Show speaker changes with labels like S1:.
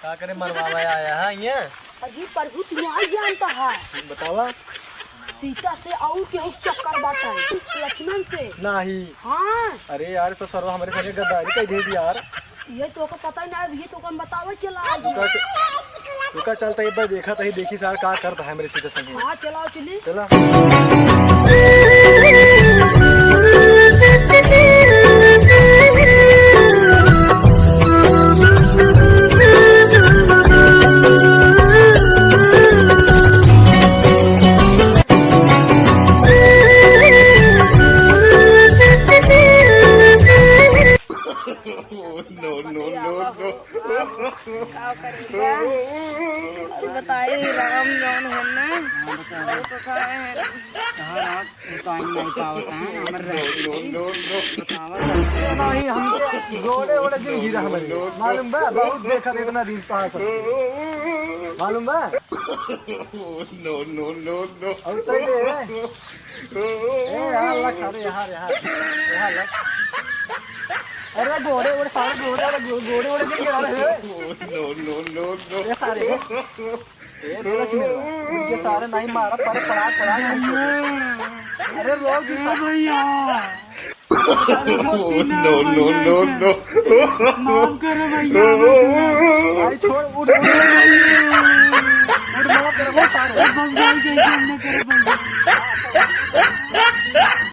S1: का करे मरवावा आया है ये।
S2: अजी प्रभु तुम्हारा जानता है
S1: बतावा।
S2: सीता से और केहू चक्कर बाटा लक्ष्मण से
S1: नहीं।
S2: हाँ
S1: अरे यार तो सर्व हमारे संगे गद्दारी कह दे यार।
S2: ये तो को पता ही नहीं, ये तो कौन बतावे चला।
S1: रुका चलता एक बार देखा तो ही देखी सार का करता है मेरे सीधे संगे।
S2: हाँ चलाओ चली
S1: चला।
S2: बताइए राम जौन है ना तो खाए हैं
S1: नहीं हमके गोड़े ओड़े जिन गिरा हमारे मालूम बा बहुत देखा इतना रील कहा कर मालूम बा। नो नो नो नो अब तो ये ए यार लग सारे यहाँ लग। अरे घोड़े ओड़े सारे घोड़े ओड़े जिन गिरा रहे नो नो नो नो ये सारे ये उनके सारे नहीं मारा पर पड़ा अरे लोग भैया नो नो नो नो माफ करो भैया भाई छोड़ उठ माफ करो सारे